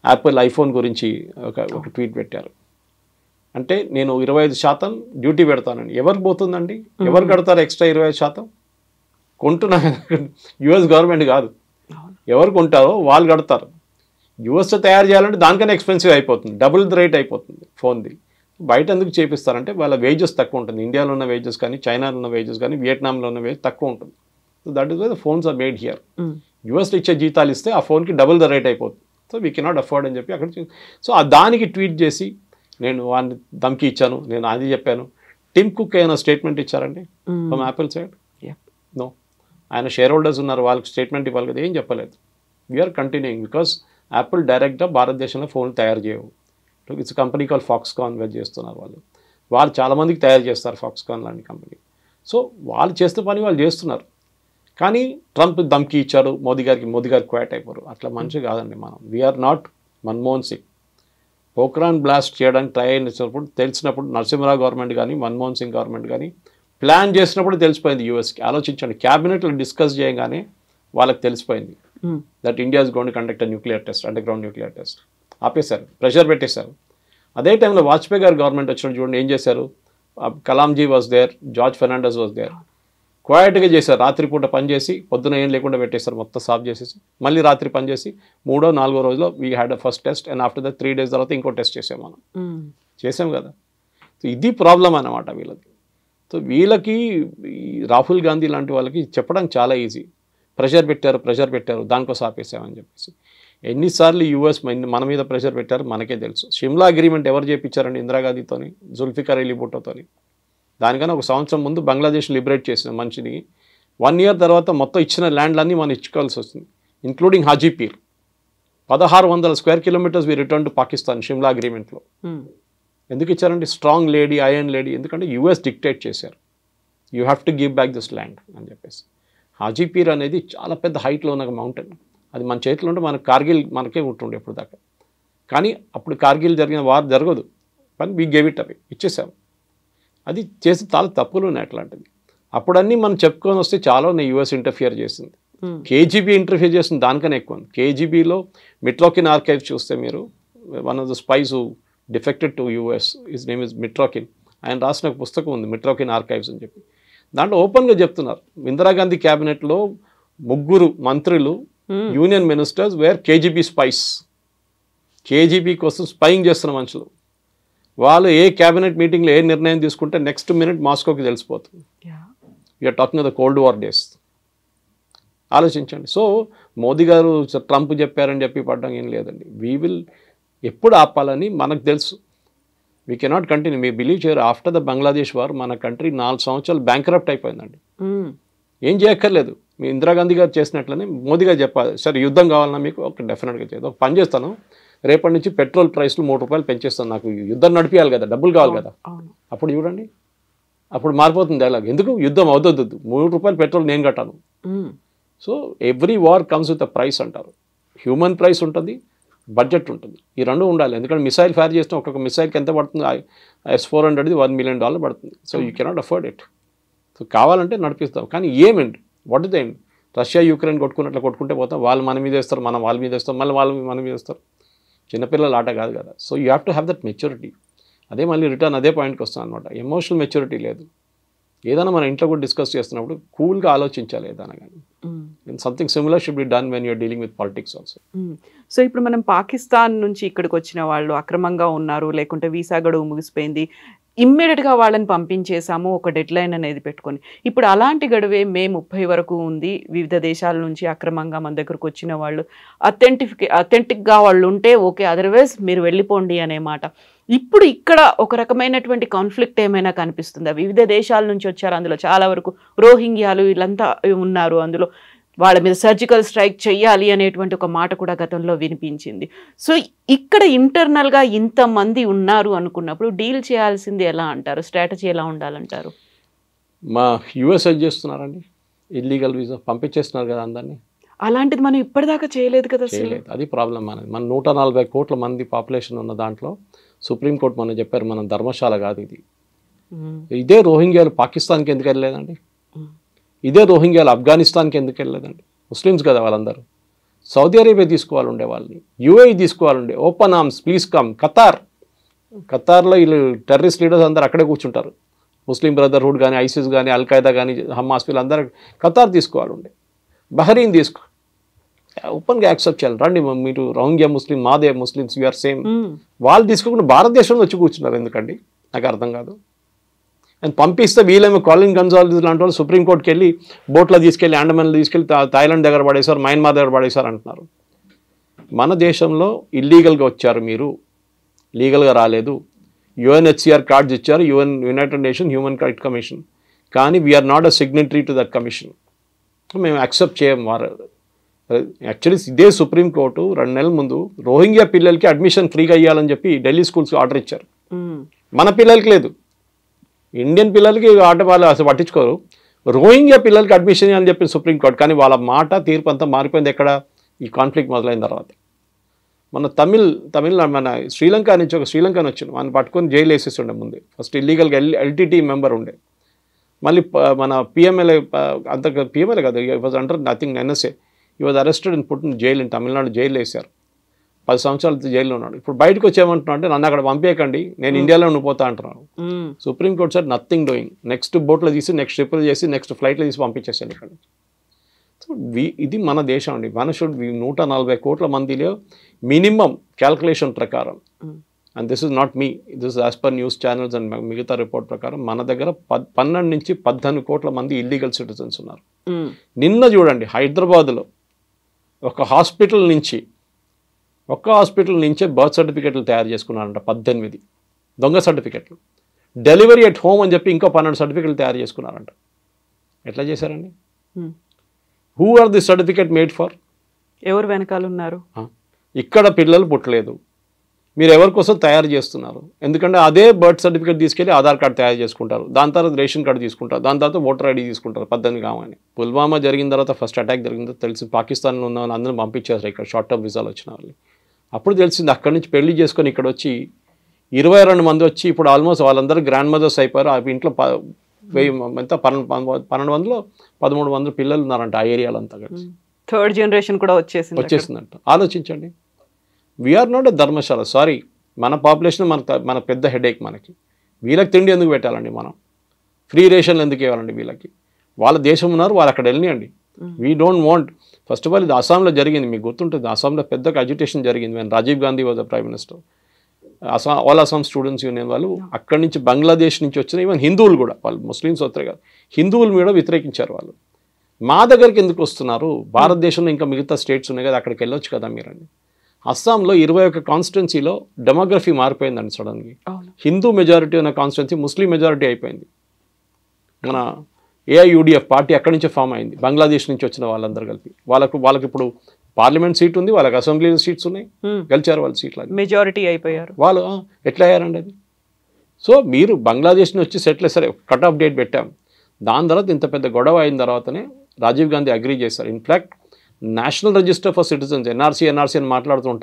Apple iPhone గురించి ఒక tweet పెట్టారు. అంటే నేను 25% డ్యూటీ పెడతానండి. ఎవరికి పోతుందండి? ఎవరు కడతారు ఎక్స్ట్రా 25%? కొంటున్నా యుఎస్ గవర్నమెంట్ కాదు, ఎవరు కొంటారో వాళ్ళు కడతారు. యుఎస్లో తయారు చేయాలంటే దానికన్నా ఎక్స్పెన్సివ్ అయిపోతుంది, డబుల్ ద రేట్ అయిపోతుంది ఫోన్ది. బయట ఎందుకు చేపిస్తారంటే వాళ్ళ వేజెస్ తక్కువ ఉంటుంది. ఇండియాలో ఉన్న వేజెస్ కానీ, చైనాలో ఉన్న వేజెస్ కానీ, వియట్నాంలో ఉన్న వేజెస్ తక్కువ ఉంటుంది. So that is why the phones are made here. యుఎస్లో ఇచ్చే జీతాలు ఇస్తే ఆ ఫోన్కి డబుల్ ద రేట్ అయిపోతుంది. సో వీ కెనాట్ అఫోర్డ్ అని చెప్పి అక్కడ సో దానికి ట్వీట్ చేసి నేను వాడిని ధమ్కి ఇచ్చాను, నేను అది చెప్పాను. టిమ్ కుక్ ఏమైనా స్టేట్మెంట్ ఇచ్చారండి ఫ్రమ్ యాపిల్ సైడ్? నో. ఆయన షేర్ హోల్డర్స్ ఉన్నారు, వాళ్ళకి స్టేట్మెంట్ ఇవ్వాలి కదా, ఏం చెప్పలేదు. వీఆర్ కంటిన్యూయింగ్ బికాస్ యాపిల్ డైరెక్ట్గా భారతదేశంలో ఫోన్లు తయారు చేయవు. ఇట్స్ కంపెనీ కాల్ ఫాక్స్కాన్ వాళ్ళు చేస్తున్నారు. వాళ్ళు చాలామందికి తయారు చేస్తారు ఫాక్స్కాన్ లాంటి కంపెనీ. సో వాళ్ళు చేస్తే పని వాళ్ళు చేస్తున్నారు. కానీ ట్రంప్ ధమ్కి ఇచ్చాడు మోదీ గారికి క్వాట్ అయిపోరు. అట్లా మంచి కాదండి. మనం we are not Manmohan Singh. Pokhran blast చేయడానికి ట్రై అయినప్పుడు తెలిసినప్పుడు నరసింహరావు గవర్నమెంట్ కానీ, మన్మోహన్ సింగ్ గవర్నమెంట్ కానీ ప్లాన్ చేసినప్పుడు తెలిసిపోయింది యూఎస్కి. ఆలోచించండి, క్యాబినెట్లో డిస్కస్ చేయగానే వాళ్ళకి తెలిసిపోయింది that India is going to conduct nuclear test, underground nuclear test. ఆపేశారు, ప్రెషర్ పెట్టేశారు. అదే టైంలో వాజ్పేయి గారు గవర్నమెంట్ వచ్చినప్పుడు చూడండి ఏం చేశారు. Kalonji was there, George Fernandes was there. క్వైట్గా చేశారు, రాత్రిపూట పనిచేసి పొద్దున ఏం లేకుండా పెట్టేశారు, మొత్తం సాఫ్ చేసేసి మళ్ళీ రాత్రి పనిచేసి 3వ 4వ రోజులో we had a first test and after that 3 days తర్వాత ఇంకో టెస్ట్ చేసాం మనం. చేసాం కదా. సో ఇది ప్రాబ్లం అన్నమాట వీళ్ళది. సో వీళ్ళకి రాహుల్ గాంధీ లాంటి వాళ్ళకి చెప్పడానికి చాలా ఈజీ. ప్రెషర్ పెట్టారు దానికోసం ఆపేసామని చెప్పేసి. ఎన్నిసార్లు యూఎస్ మన మీద ప్రెషర్ పెట్టారు మనకే తెలుసు. షిమ్లా అగ్రిమెంట్ ఎవరు చేయించారండి? ఇందిరాగాంధీతోని, జుల్ఫికర్ అలీ భుట్టోతోని. దానికన్నా 1 సంవత్సరం ముందు బంగ్లాదేశ్ లిబరేట్ చేసిన మనిషిని 1 year తర్వాత మొత్తం ఇచ్చిన ల్యాండ్లన్నీ మనం ఇచ్చుకోవాల్సి వస్తుంది, including Haji Pir. 1600 square kilometers we return to Pakistan Shimla అగ్రిమెంట్లో. ఎందుకు ఇచ్చారంటే స్ట్రాంగ్ లేడీ, ఐరన్ లేడీ, ఎందుకంటే యూఎస్ డిక్టేట్ చేశారు you have to give back this land అని చెప్పేసి. హాజీపీర్ అనేది చాలా పెద్ద హైట్లో ఉన్న మౌంటైన్. అది మన చేతిలో ఉంటే మన కార్గిల్ మనకే ఉంటుండే ఇప్పుడు దాకా. కానీ అప్పుడు కార్గిల్ జరిగిన వార్ జరగదు, కానీ వీ గేవ్ ఇట్ అవే, ఇచ్చేసాం. అది చేసి చాలా తప్పులు ఉన్నాయి అట్లాంటిది. అప్పుడన్నీ మనం చెప్పుకొని వస్తే చాలా యూఎస్ ఇంటర్ఫియర్ చేసింది. కేజీబీ ఇంటర్ఫియర్ చేస్తుంది దానికన్నా ఎక్కువ. కేజీబీలో మిట్రోకిన్ ఆర్కైవ్స్ చూస్తే మీరు, one of the spice who defected to US, his name is మిట్రోకిన్. ఆయన రాసిన ఒక పుస్తకం ఉంది మిట్రోకిన్ ఆర్కైవ్స్ అని చెప్పి. దాంట్లో ఓపెన్గా చెప్తున్నారు ఇందిరాగాంధీ క్యాబినెట్లో 3 మంత్రులు union ministers were KGB spies. KGB కోసం స్పైయింగ్ చేస్తున్న మనుషులు. వాళ్ళు ఏ క్యాబినెట్ మీటింగ్లో ఏ నిర్ణయం తీసుకుంటే నెక్స్ట్ మినిట్ మాస్కోకి తెలిసిపోతుంది. You are talking of the cold war days. ఆలోచించండి. సో మోదీ గారు ట్రంప్ చెప్పారని చెప్పి పడడం ఏం లేదండి. వీ విల్ ఎప్పుడు ఆపాలని మనకు తెలుసు. We cannot continue. Me believe చేయరు, ఆఫ్టర్ ద బంగ్లాదేశ్ వార్ మన కంట్రీ 4 సంవత్సరాలు బ్యాంక్రప్ట్ అయిపోయిందండి. ఏం చేయక్కర్లేదు. మీ ఇందిరాగాంధీ గారు చేసినట్లనే మోదీ గారు చెప్పాలి, సరే యుద్ధం కావాలన్నా మీకు ఒక డెఫినెట్గా చేద్దాం, ఒక పని చేస్తాను, రేపటి నుంచి పెట్రోల్ ప్రైస్లు 3 రూపాయలు పెంచేస్తాను, నాకు యుద్ధం నడిపించాలి కదా, డబ్బులు కావాలి కదా. అప్పుడు చూడండి, అప్పుడు మారిపోతుంది డైలాగ్. ఎందుకు యుద్ధం అవుతుంది, 3 రూపాయలు పెట్రోల్ నేను కట్టాను. So every war comes with a price అంటారు. హ్యూమన్ ప్రైస్ ఉంటుంది, బడ్జెట్ ఉంటుంది, ఈ 2 ఉండాలి. ఎందుకంటే మిసైల్ ఫైర్ చేస్తే ఒక్కొక్క మిసైల్కి ఎంత పడుతుంది? S-400 $1 million పడుతుంది. So you cannot afford it. So కావాలంటే నడిపిస్తాం, కానీ ఏమండి, what is the end? Russia Ukraine కొట్టుకున్నట్లు కొట్టుకుంటే పోతాం, వాళ్ళు మన మీద వేస్తారు, మనం వాళ్ళ మీద వేస్తాం, మళ్ళీ వాళ్ళు మన మీద వేస్తారు. చిన్నపిల్లల ఆట కాదు కదా. So you have to have that maturity. అదే మళ్ళీ రిటర్న్ అదే పాయింట్కి వస్తాను అనమాట. ఎమోషనల్ మెచ్యూరిటీ లేదు. ఏదైనా మన ఇంట్లో కూడా డిస్కస్ చేస్తున్నప్పుడు కూల్గా ఆలోచించాలి ఏదైనా కానీ. Something similar should be done when you're dealing with politics also. So ఇప్పుడు మనం పాకిస్తాన్ నుంచి ఇక్కడికి వచ్చిన వాళ్ళు అక్రమంగా ఉన్నారు, లేకుంటే వీసా గడువు ముగిసిపోయింది, ఇమ్మీడియట్గా వాళ్ళని పంపించేసాము ఒక డెడ్ లైన్ అనేది పెట్టుకొని. ఇప్పుడు అలాంటి గడువే మే 30 వరకు ఉంది. వివిధ దేశాల నుంచి అక్రమంగా మన దగ్గరకు వచ్చిన వాళ్ళు అథెంటిక్గా వాళ్ళు ఉంటే ఓకే, అదర్వైజ్ మీరు వెళ్ళిపోండి అనే మాట. ఇప్పుడు ఇక్కడ ఒక రకమైనటువంటి కాన్ఫ్లిక్ట్ ఏమైనా కనిపిస్తుందా? వివిధ దేశాల నుంచి వచ్చారు, అందులో చాలా వరకు రోహింగ్యాలు వీళ్ళంతా ఉన్నారు, అందులో వాళ్ళ మీద సర్జికల్ స్ట్రైక్ చేయాలి అనేటువంటి ఒక మాట కూడా గతంలో వినిపించింది. సో ఇక్కడ ఇంటర్నల్గా ఇంతమంది ఉన్నారు అనుకున్నప్పుడు డీల్ చేయాల్సింది ఎలా అంటారు? స్ట్రాటజీ ఎలా ఉండాలంటారు? మా యూఎస్ ఏం చేస్తున్నారండి, ఇల్లీగల్ వీసా పంపించేస్తున్నారు కదా అందరినీ. అలాంటిది మనం ఇప్పటిదాకా చేయలేదు కదా. చేయలేదు, అది ప్రాబ్లం. మన 140 కోట్ల మంది పాపులేషన్ ఉన్న దాంట్లో సుప్రీంకోర్టు మనం చెప్పారు మనం ధర్మశాల కాదు ఇది. ఇదే రోహింగ్యాలు పాకిస్తాన్కి ఎందుకు వెళ్ళలేదండి? ఇదే రోహింగ్యాలు ఆఫ్ఘనిస్తాన్కి ఎందుకు వెళ్ళలేదండి? ముస్లిమ్స్ కదా వాళ్ళందరూ. సౌదీ అరేబియా తీసుకోవాలండే వాళ్ళని, యూఏఈ తీసుకోవాలండే, ఓపెన్ ఆర్మ్స్ ప్లీజ్ కమ్. ఖతార్లో వీళ్ళు టెర్రరిస్ట్ లీడర్స్ అందరూ అక్కడే కూర్చుంటారు. ముస్లిం బ్రదర్హుడ్ కానీ, ఐసిస్ కానీ, అల్ఖైదా కానీ, హమాస్ వీళ్ళందరూ ఖతార్ తీసుకోవాలండే, బహరీన్ తీసుకో, ఓపెన్గా యాక్సెప్ట్ చేయాలి. రండి మీరు రోహింగ్యా ముస్లిం, మాదే ముస్లిమ్స్, యూఆర్ సేమ్. వాళ్ళు తీసుకోకుండా భారతదేశంలో వచ్చి కూర్చున్నారు ఎందుకండి? నాకు అర్థం కాదు. అండ్ పంపిస్తే వీళ్ళేమో కాలిన్ గన్జాల్విస్ లాంటి వాళ్ళు సుప్రీంకోర్టుకి వెళ్ళి బోట్లో తీసుకెళ్ళి, అండమాన్లో తీసుకెళ్ళి థాయిలాండ్ దగ్గర పడేశారు, మయన్మార్ దగ్గర పడేశారు అంటున్నారు. మన దేశంలో ఇల్లీగల్గా వచ్చారు, మీరు లీగల్గా రాలేదు. యుఎన్హెచ్సిఆర్ కార్డ్స్ ఇచ్చారు, United Nation Human Right Commission, కానీ we are not a signatory to that commission. మేము యాక్సెప్ట్ చేయం. వారు యాక్చువల్లీ ఇదే సుప్రీంకోర్టు 2 నెలల ముందు రోహింగ్యా పిల్లలకి అడ్మిషన్ ఫ్రీగా ఇవ్వాలని చెప్పి ఢిల్లీ స్కూల్స్కి ఆర్డర్ ఇచ్చారు. మన పిల్లలకి లేదు, ఇండియన్ పిల్లలకి ఆర్డర్ వాళ్ళు అసలు పట్టించుకోరు. రోహింగ్యా పిల్లలకి అడ్మిషన్ ఇవ్వాలని చెప్పి సుప్రీంకోర్టు, కానీ వాళ్ళ మాట తీర్పు అంతా మారిపోయింది ఎక్కడ? ఈ కాన్ఫ్లిక్ట్ మొదలైన తర్వాత. మన మన శ్రీలంక నుంచి ఒక శ్రీలంకన్ వచ్చింది, మనం పట్టుకొని జైలు వేసేస్తుండే ముందే. ఫస్ట్ ఇల్లీగల్గా ఎల్టీటీ మెంబర్ ఉండే, మళ్ళీ మన పిఎంఎల్ఏ అంత పిఎంఎల్ఏ కాదు, వాజ్ అండర్ నథింగ్ ఎన్ఎస్ఏ, ఈ was arrested and put in jail in Tamil Nadu. Jail వేశారు, 10 సంవత్సరాలు జైల్లో ఉన్నాడు. ఇప్పుడు బయటకు వచ్చేయమంటున్నాడు అంటే నన్ను అక్కడ పంపేయకండి, నేను ఇండియాలో ఉండిపోతా అంటున్నాను. Supreme court sir nothing doing, next బోట్లో తీసి, నెక్స్ట్ ట్రిపుల్ చేసి, నెక్స్ట్ ఫ్లైట్లో తీసి పంపించేసాను ఇక్కడ. సో ఇది మన దేశం అండి. మన 140 కోట్ల మందిలో మినిమం క్యాల్కులేషన్ ప్రకారం, and this is not me, this as per news channels and మిగతా రిపోర్ట్ ప్రకారం మన దగ్గర 12 నుంచి 18 కోట్ల మంది ఇల్లీగల్ సిటిజన్స్ ఉన్నారు. నిన్న చూడండి హైదరాబాద్లో ఒక హాస్పిటల్ నుంచే బర్త్ సర్టిఫికెట్లు తయారు చేసుకున్నారంట, 18 దొంగ సర్టిఫికెట్లు. డెలివరీ ఎట్ హోమ్ అని చెప్పి ఇంకో 12 సర్టిఫికెట్లు తయారు చేసుకున్నారంట. ఎట్లా చేశారండి? Who are the certificate made for? ఎవరు వెనకాల ఉన్నారు? ఇక్కడ పిల్లలు పుట్టలేదు, మీరు ఎవరి కోసం తయారు చేస్తున్నారు? ఎందుకంటే అదే బర్త్ సర్టిఫికేట్ తీసుకెళ్ళి ఆధార్ కార్డు తయారు చేసుకుంటారు, దాని తర్వాత రేషన్ కార్డు తీసుకుంటారు, దాని తర్వాత ఓటర్ ఐడి తీసుకుంటారు. 18 కావాలి. పుల్వామా జరిగిన తర్వాత, ఫస్ట్ అటాక్ జరిగిన తర్వాత తెలిసి పాకిస్తాన్లో ఉన్న వాళ్ళు అందరూ పంపించేసారు ఇక్కడ షార్ట్ టర్మ్ వీసాలు వచ్చిన వాళ్ళు. అప్పుడు తెలిసింది అక్కడి నుంచి పెళ్లి చేసుకొని ఇక్కడ వచ్చి 22 మంది వచ్చి ఇప్పుడు ఆల్మోస్ట్ వాళ్ళందరూ గ్రాండ్ మదర్స్ అయిపోయారు. ఆ ఇంట్లో 1200-1300 పిల్లలు ఉన్నారంట ఆ ఏరియాలో అంతా కలిసి. థర్డ్ జనరేషన్ కూడా వచ్చేసిందంట. ఆలోచించండి. We are not a dharamshala. Sorry, మన పాపులేషన్ మన పెద్ద హెడేక్ మనకి. వీళ్ళకి తిండి ఎందుకు పెట్టాలండి? మనం ఫ్రీ రేషన్లు ఎందుకు ఇవ్వాలండి వీళ్ళకి? వాళ్ళ దేశం ఉన్నారు, వాళ్ళు అక్కడ వెళ్ళియండి. We don't want. First of all ఇది అస్సాంలో జరిగింది, మీకు గుర్తుంటుంది. అస్సాంలో పెద్ద అజిటేషన్ జరిగింది when Rajiv Gandhi was the prime minister. All Assam students union వాళ్ళు అక్కడి నుంచి బంగ్లాదేశ్ నుంచి వచ్చిన ఈవెన్ హిందువులు కూడా, వాళ్ళు ముస్లిమ్స్ వస్తారు కాదు, హిందువులు కూడా వ్యతిరేకించారు. వాళ్ళు మా దగ్గరికి ఎందుకు వస్తున్నారు? భారతదేశంలో ఇంకా మిగతా స్టేట్స్ ఉన్నాయి కదా, అక్కడికి వెళ్ళొచ్చు కదా మీరండి. అస్సాంలో 21 కాన్స్టిట్యున్సీలో డెమోగ్రఫీ మారిపోయిందండి సడన్గా. హిందూ మెజారిటీ ఉన్న కాన్స్టిట్యున్సీ ముస్లిం మెజారిటీ అయిపోయింది. మన ఏఐయుడిఎఫ్ పార్టీ అక్కడి నుంచే ఫామ్ అయింది, బంగ్లాదేశ్ నుంచి వచ్చిన వాళ్ళందరూ కలిపి. వాళ్ళకి ఇప్పుడు పార్లమెంట్ సీట్ ఉంది, వాళ్ళకి అసెంబ్లీ సీట్స్ ఉన్నాయి, గెలిచారు వాళ్ళు సీట్లు, మెజారిటీ అయిపోయారు వాళ్ళు. ఎట్లా అయ్యారండి అది? సో మీరు బంగ్లాదేశ్ నుంచి సెటిల్ సరే కట్ ఆఫ్ డేట్ పెట్టాం, దాని తర్వాత ఇంత పెద్ద గొడవ అయిన తర్వాతనే రాజీవ్ గాంధీ అగ్రీ చేశారు. In fact national register for citizens, NRC అని మాట్లాడుతూ ఉంటాం.